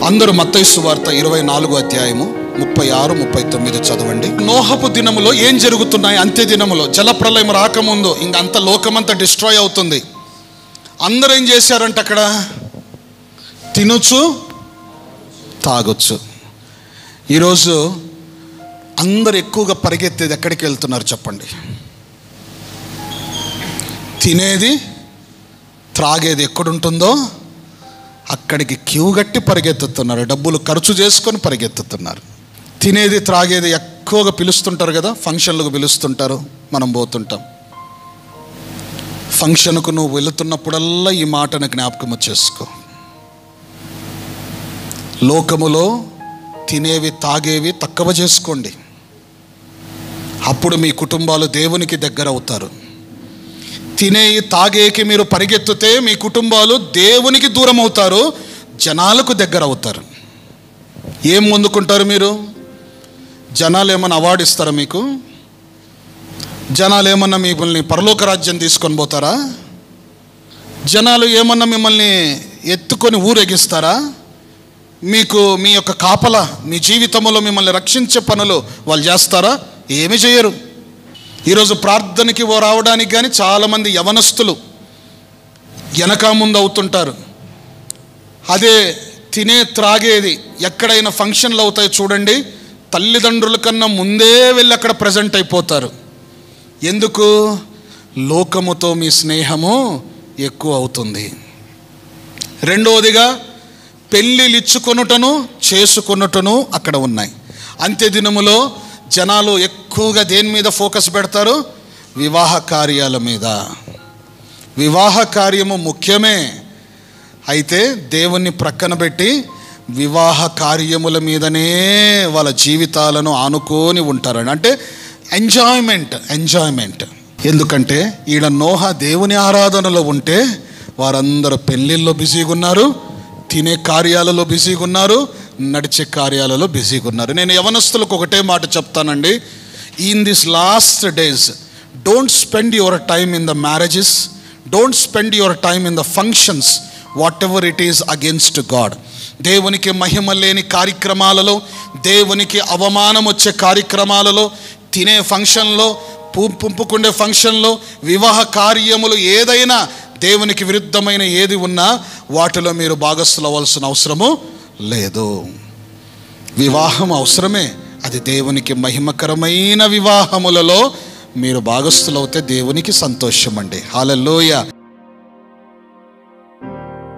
అందరూ మత్తయి సువార్త 24వ అధ్యాయము 36, 39 చదవండి. నోహపు దినములో ఏం జరుగుతున్నాయి? అంత్య దినములో జలప్రలయం రాకముందు ఇంక అంత లోకమంతా డిస్ట్రాయ్ అవుతుంది. అందరూ ఏం చేశారంట? అక్కడ తినొచ్చు, తాగొచ్చు. ఈరోజు అందరు ఎక్కువగా పరిగెత్తేది ఎక్కడికి వెళ్తున్నారు చెప్పండి? తినేది త్రాగేది ఎక్కడుంటుందో అక్కడికి క్యూ గట్టి పరిగెత్తుతున్నారు. డబ్బులు ఖర్చు చేసుకొని పరిగెత్తుతున్నారు. తినేది త్రాగేది ఎక్కువగా పిలుస్తుంటారు కదా, ఫంక్షన్లకు పిలుస్తుంటారు, మనం పోతుంటాం. ఫంక్షన్కు నువ్వు వెళుతున్నప్పుడల్లా ఈ మాటను జ్ఞాపకం చేసుకో. లోకములో తినేవి తాగేవి తక్కువ చేసుకోండి. అప్పుడు మీ కుటుంబాలు దేవునికి దగ్గర అవుతారు. తినేవి తాగేకి మీరు పరిగెత్తితే మీ కుటుంబాలు దేవునికి దూరం అవుతారు, జనాలకు దగ్గర అవుతారు. ఏం పొందుకుంటారు మీరు? జనాలు ఏమన్నా అవార్డు ఇస్తారా మీకు? జనాలు ఏమన్నా మిమ్మల్ని పరలోక రాజ్యం తీసుకొని పోతారా? జనాలు ఏమన్నా మిమ్మల్ని ఎత్తుకొని ఊరేగిస్తారా? మీకు మీ యొక్క కాపల మీ జీవితంలో మిమ్మల్ని రక్షించే పనులు వాళ్ళు చేస్తారా? ఏమీ చేయరు. ఈరోజు ప్రార్థనకి రావడానికి కానీ చాలామంది యవనస్తులు వెనక ముందు అవుతుంటారు. అదే తినే త్రాగేది ఎక్కడైనా ఫంక్షన్లు అవుతాయి చూడండి, తల్లిదండ్రుల కన్నా ముందే వెళ్ళి అక్కడ ప్రజెంట్ అయిపోతారు. ఎందుకు? లోకముతో మీ స్నేహము ఎక్కువ అవుతుంది. రెండవదిగా పెళ్ళిళ్ళు ఇచ్చుకొనుటను చేసుకొనుటను అక్కడ ఉన్నాయి. అంత్య దినములో జనాలు ఎక్కువగా దేని మీద ఫోకస్ పెడతారు? వివాహ కార్యాల మీద. వివాహ కార్యము ముఖ్యమే, అయితే దేవుణ్ణి ప్రక్కన పెట్టి వివాహ కార్యముల మీదనే వాళ్ళ జీవితాలను ఆనుకొని ఉంటారని. అంటే ఎంజాయ్మెంట్. ఎందుకంటే ఈడ నోహ దేవుని ఆరాధనలో ఉంటే వారందరూ పెళ్ళిళ్ళలో బిజీగా ఉన్నారు, తినే కార్యాలలో బిజీగా ఉన్నారు, నడిచే కార్యాలలో బిజీగా ఉన్నారు. నేను యవనస్తులకు ఒకటే మాట చెప్తానండి. In this last days don't spend your time in the marriages, don't spend your time in the functions, what ever it is against God. దేవునికి మహిమ లేని కార్యక్రమాలలో, దేవునికి అవమానం వచ్చే కార్యక్రమాలలో, తినే ఫంక్షన్లో, పుంపుకుండే ఫంక్షన్లో, వివాహ కార్యములు ఏదైనా దేవునికి విరుద్ధమైన ఏది ఉన్నా వాటిలో మీరు భాగస్థులు అవ్వాల్సిన అవసరము లేదు. వివాహం అవసరమే, అది దేవునికి మహిమకరమైన వివాహములలో మీరు భాగస్థులవుతే దేవునికి సంతోషం అండి. హల్లెలూయా.